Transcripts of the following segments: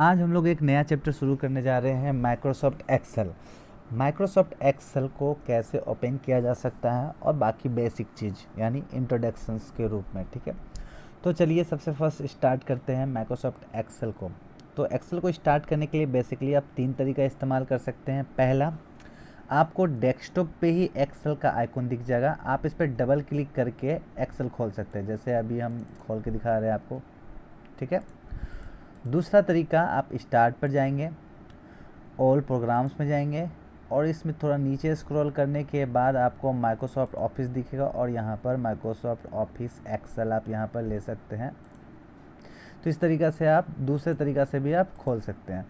आज हम लोग एक नया चैप्टर शुरू करने जा रहे हैं, माइक्रोसॉफ्ट एक्सेल। माइक्रोसॉफ्ट एक्सेल को कैसे ओपन किया जा सकता है और बाकी बेसिक चीज़ यानी इंट्रोडक्शंस के रूप में, ठीक है। तो चलिए सबसे फर्स्ट स्टार्ट करते हैं माइक्रोसॉफ्ट एक्सेल को। तो एक्सेल को स्टार्ट करने के लिए बेसिकली आप तीन तरीका इस्तेमाल कर सकते हैं। पहला, आपको डेस्कटॉप पे ही एक्सेल का आइकॉन दिख जाएगा, आप इस पर डबल क्लिक करके एक्सेल खोल सकते हैं, जैसे अभी हम खोल के दिखा रहे हैं आपको, ठीक है। दूसरा तरीका, आप स्टार्ट पर जाएंगे, ऑल प्रोग्राम्स में जाएंगे और इसमें थोड़ा नीचे स्क्रॉल करने के बाद आपको माइक्रोसॉफ्ट ऑफिस दिखेगा और यहाँ पर माइक्रोसॉफ्ट ऑफिस एक्सेल आप यहाँ पर ले सकते हैं। तो इस तरीक़ा से आप दूसरे तरीक़ा से भी आप खोल सकते हैं।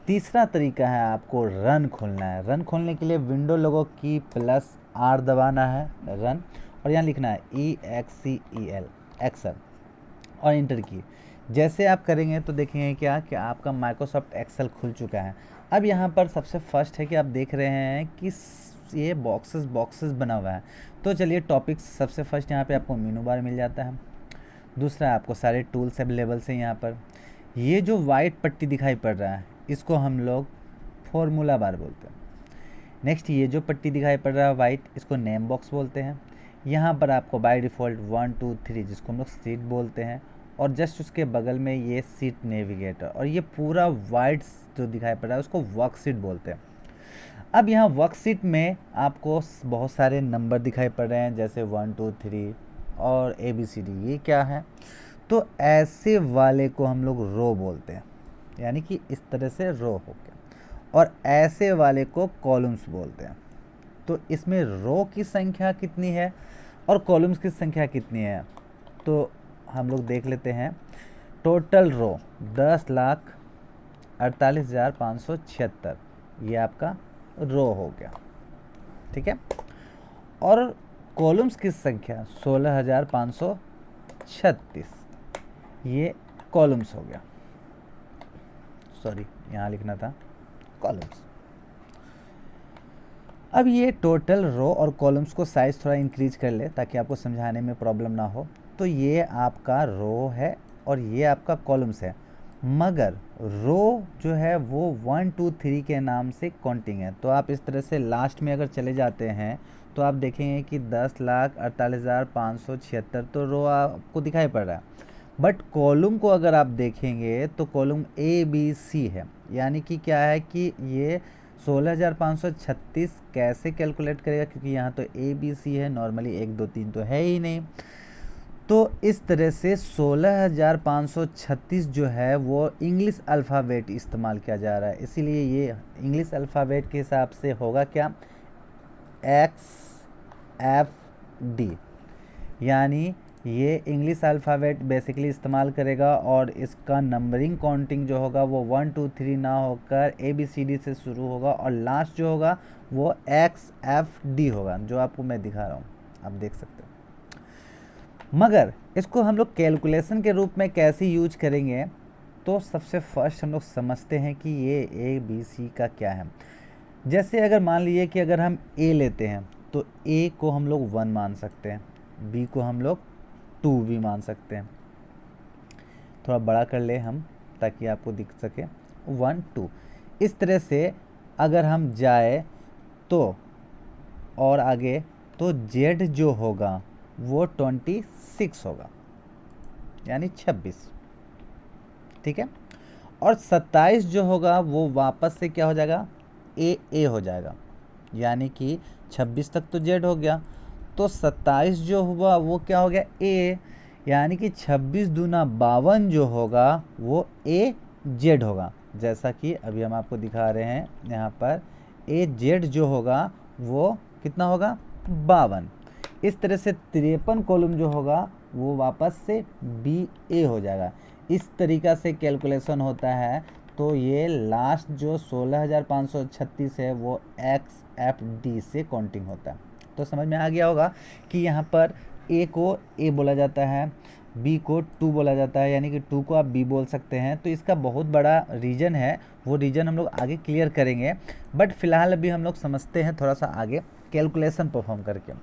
तीसरा तरीका है, आपको रन खोलना है। रन खोलने के लिए विंडो लोगो की +R दबाना है, रन, और यहाँ लिखना है EXCEL एक्सेल और इंटर की। जैसे आप करेंगे तो देखेंगे क्या कि आपका माइक्रोसॉफ्ट एक्सेल खुल चुका है। अब यहाँ पर सबसे फर्स्ट है कि आप देख रहे हैं कि ये बॉक्सेस बना हुआ है। तो चलिए टॉपिक्स, सबसे फर्स्ट यहाँ पे आपको मेनू बार मिल जाता है। दूसरा, आपको सारे टूल्स अवेलेबल से यहाँ पर। ये जो वाइट पट्टी दिखाई पड़ रहा है इसको हम लोग फॉर्मूला बार बोलते हैं। नेक्स्ट, ये जो पट्टी दिखाई पड़ रहा है वाइट, इसको नेम बॉक्स बोलते हैं। यहाँ पर आपको बाय डिफ़ॉल्ट 1 2 3 जिसको हम लोग सीट बोलते हैं, और जस्ट उसके बगल में ये सीट नेविगेटर, और ये पूरा वाइट जो दिखाई पड़ रहा है उसको वर्कशीट बोलते हैं। अब यहाँ वर्कशीट में आपको बहुत सारे नंबर दिखाई पड़ रहे हैं, जैसे 1 2 3 और ABCD। ये क्या है? तो ऐसे वाले को हम लोग रो बोलते हैं, यानी कि इस तरह से रो हो गया, और ऐसे वाले को कॉलम्स बोलते हैं। तो इसमें रो की संख्या कितनी है और कॉलम्स की संख्या कितनी है, तो हम लोग देख लेते हैं। टोटल रो 10,48,576, ये आपका रो हो गया, ठीक है। और कॉलम्स की संख्या 16,536, ये कॉलम्स हो गया। सॉरी, यहाँ लिखना था कॉलम्स। अब ये टोटल रो और कॉलम्स को साइज़ थोड़ा इंक्रीज कर ले ताकि आपको समझाने में प्रॉब्लम ना हो। तो ये आपका रो है और ये आपका कॉलम्स है, मगर रो जो है वो 1 2 3 के नाम से काउंटिंग है। तो आप इस तरह से लास्ट में अगर चले जाते हैं तो आप देखेंगे कि 10,48,576 तो रो आपको दिखाई पड़ रहा है। बट कॉलम को अगर आप देखेंगे तो कॉलम ABC है, यानी कि क्या है कि ये 16,536 कैसे कैलकुलेट करेगा, क्योंकि यहाँ तो ABC है, नॉर्मली 1 2 3 तो है ही नहीं। तो इस तरह से 16,536 जो है वो इंग्लिश अल्फ़ाबेट इस्तेमाल किया जा रहा है, इसीलिए ये इंग्लिश अल्फ़ाबेट के हिसाब से होगा क्या, XFD, यानी ये इंग्लिश अल्फ़ाबेट बेसिकली इस्तेमाल करेगा। और इसका नंबरिंग काउंटिंग जो होगा वो 1 2 3 ना होकर ABCD से शुरू होगा, और लास्ट जो होगा वो XFD होगा, जो आपको मैं दिखा रहा हूँ, आप देख सकते हो। मगर इसको हम लोग कैलकुलेशन के रूप में कैसे यूज करेंगे, तो सबसे फर्स्ट हम लोग समझते हैं कि ये ABC का क्या है। जैसे अगर मान लीजिए कि अगर हम A लेते हैं तो A को हम लोग 1 मान सकते हैं, B को हम लोग 2 भी मान सकते हैं। थोड़ा बड़ा कर ले हम ताकि आपको दिख सके, 1 2। इस तरह से अगर हम जाए तो और आगे, तो Z जो होगा वो 26 होगा, यानी 26, ठीक है। और 27 जो होगा वो वापस से क्या हो जाएगा, A हो जाएगा, यानी कि 26 तक तो Z हो गया, तो 27 जो हुआ वो क्या हो गया, A, यानी कि 26 दूना 52 जो होगा वो AZ होगा। जैसा कि अभी हम आपको दिखा रहे हैं यहाँ पर, AZ जो होगा वो कितना होगा, 52। इस तरह से 53 कॉलम जो होगा वो वापस से BA हो जाएगा। इस तरीक़ा से कैलकुलेशन होता है। तो ये लास्ट जो 16,536 है वो XFD से काउंटिंग होता है। तो समझ में आ गया होगा कि यहाँ पर A को A बोला जाता है, B को 2 बोला जाता है, यानी कि 2 को आप B बोल सकते हैं। तो इसका बहुत बड़ा रीजन है, वो रीजन हम लोग आगे क्लियर करेंगे। बट फिलहाल अभी हम लोग समझते हैं थोड़ा सा आगे कैलकुलेशन परफॉर्म करके।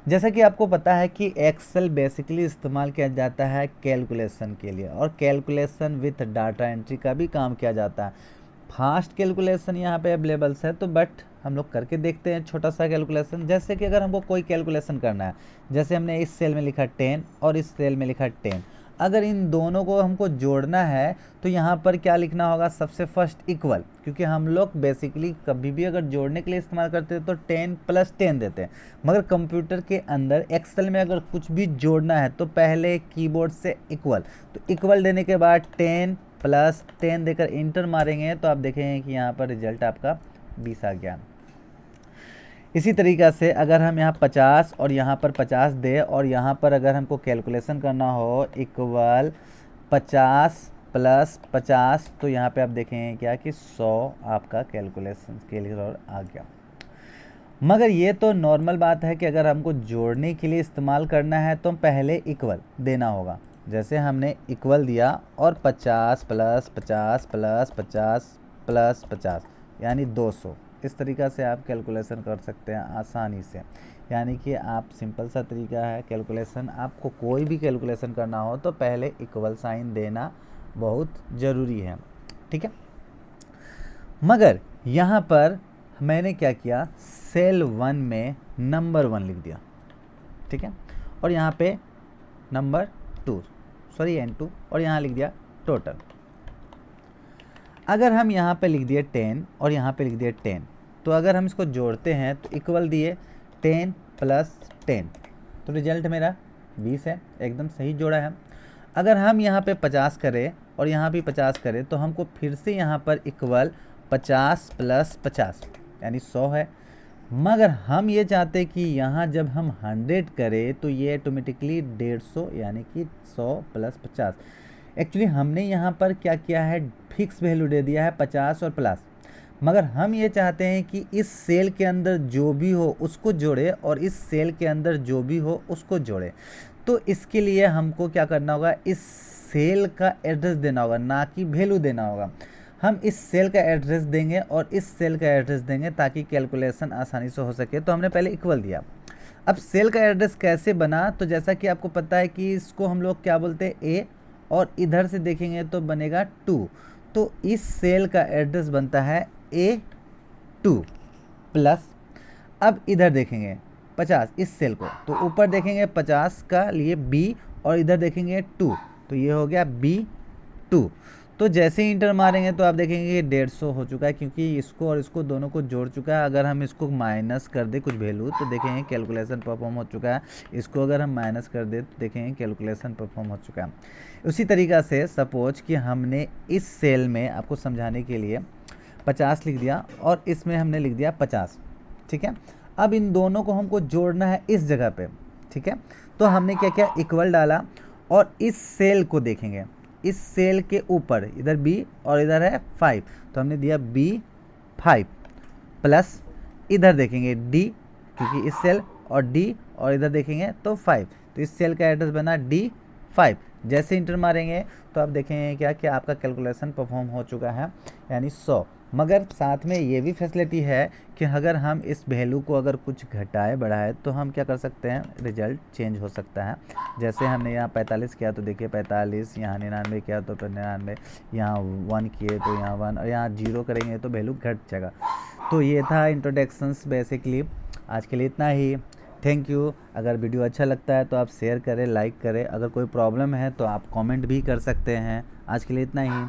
जैसा कि आपको पता है कि एक्सेल बेसिकली इस्तेमाल किया जाता है कैलकुलेशन के लिए, और कैलकुलेशन विथ डाटा एंट्री का भी काम किया जाता है। फास्ट कैलकुलेशन यहाँ पे अवेलेबल है, तो बट हम लोग करके देखते हैं छोटा सा कैलकुलेशन। जैसे कि अगर हमको कोई कैलकुलेशन करना है, जैसे हमने इस सेल में लिखा 10 और इस सेल में लिखा 10, अगर इन दोनों को हमको जोड़ना है तो यहाँ पर क्या लिखना होगा, सबसे फर्स्ट इक्वल, क्योंकि हम लोग बेसिकली कभी भी अगर जोड़ने के लिए इस्तेमाल करते हैं तो 10 + 10 देते हैं, मगर कंप्यूटर के अंदर एक्सेल में अगर कुछ भी जोड़ना है तो पहले कीबोर्ड से इक्वल, तो इक्वल देने के बाद 10 + 10 देकर इंटर मारेंगे तो आप देखेंगे कि यहाँ पर रिजल्ट आपका 20 आ गया। इसी तरीक़ा से अगर हम यहाँ 50 और यहाँ पर 50 दे, और यहाँ पर अगर हमको कैलकुलेशन करना हो इक्वल 50 + 50, तो यहाँ पे आप देखेंगे क्या कि 100 आपका कैलकुलेशन के लिए आ गया। मगर ये तो नॉर्मल बात है कि अगर हमको जोड़ने के लिए इस्तेमाल करना है तो पहले इक्वल देना होगा। जैसे हमने इक्वल दिया और 50 + 50 + 50 + 50 यानी 200, इस तरीक़ा से आप कैलकुलेशन कर सकते हैं आसानी से। यानी कि आप सिंपल सा तरीका है कैलकुलेशन, आपको कोई भी कैलकुलेशन करना हो तो पहले इक्वल साइन देना बहुत ज़रूरी है, ठीक है। मगर यहाँ पर मैंने क्या किया, सेल 1 में नंबर 1 लिख दिया, ठीक है, और यहाँ पे नंबर 2 N2, और यहाँ लिख दिया टोटल। अगर हम यहाँ पे लिख दिए 10 और यहाँ पे लिख दिए 10, तो अगर हम इसको जोड़ते हैं तो इक्वल दिए 10 + 10, तो रिजल्ट मेरा 20 है, एकदम सही जोड़ा है। अगर हम यहाँ पे 50 करें और यहाँ भी 50 करें तो हमको फिर से यहाँ पर इक्वल 50 + 50 यानी 100 है। मगर हम ये चाहते कि यहाँ जब हम 100 करें तो ये ऑटोमेटिकली 150 यानी कि 100 + 50। एक्चुअली हमने यहाँ पर क्या किया है, फिक्स वैल्यू दे दिया है 50 और प्लस, मगर हम ये चाहते हैं कि इस सेल के अंदर जो भी हो उसको जोड़े और इस सेल के अंदर जो भी हो उसको जोड़े। तो इसके लिए हमको क्या करना होगा, इस सेल का एड्रेस देना होगा, ना कि वैल्यू देना होगा। हम इस सेल का एड्रेस देंगे और इस सेल का एड्रेस देंगे ताकि कैलकुलेशन आसानी से हो सके। तो हमने पहले इक्वल दिया। अब सेल का एड्रेस कैसे बना, तो जैसा कि आपको पता है कि इसको हम लोग क्या बोलते हैं, ए, और इधर से देखेंगे तो बनेगा 2। तो इस सेल का एड्रेस बनता है A2 प्लस, अब इधर देखेंगे 50 इस सेल को, तो ऊपर देखेंगे 50 का लिए B और इधर देखेंगे 2, तो ये हो गया B2। तो जैसे ही इंटर मारेंगे तो आप देखेंगे 150 हो चुका है, क्योंकि इसको और इसको दोनों को जोड़ चुका है। अगर हम इसको माइनस कर दे कुछ वैल्यू तो देखेंगे कैलकुलेशन परफॉर्म हो चुका है। इसको अगर हम माइनस कर दे तो देखेंगे कैलकुलेशन परफॉर्म हो चुका है। उसी तरीक़ा से सपोज कि हमने इस सेल में आपको समझाने के लिए 50 लिख दिया और इसमें हमने लिख दिया 50, ठीक है। अब इन दोनों को हमको जोड़ना है इस जगह पे, ठीक है। तो हमने क्या किया, इक्वल डाला और इस सेल को देखेंगे, इस सेल के ऊपर इधर B और इधर है 5, तो हमने दिया B5 प्लस इधर देखेंगे D, क्योंकि इस सेल और D और इधर देखेंगे तो 5, तो इस सेल का एड्रेस बना D5। जैसे इंटर मारेंगे तो आप देखेंगे क्या कि आपका कैलकुलेशन परफॉर्म हो चुका है यानी 100। मगर साथ में ये भी फैसिलिटी है कि अगर हम इस वैल्यू को अगर कुछ घटाए बढ़ाए तो हम क्या कर सकते हैं, रिजल्ट चेंज हो सकता है। जैसे हमने यहाँ 45 किया तो देखिए 45, यहाँ 99 किया तो 99, यहाँ 1 किए तो यहाँ 1, और यहाँ 0 करेंगे तो वैल्यू घट जाएगा। तो ये था इंट्रोडक्शंस बेसिकली। आज के लिए इतना ही, थैंक यू। अगर वीडियो अच्छा लगता है तो आप शेयर करें, लाइक करें। अगर कोई प्रॉब्लम है तो आप कमेंट भी कर सकते हैं। आज के लिए इतना ही।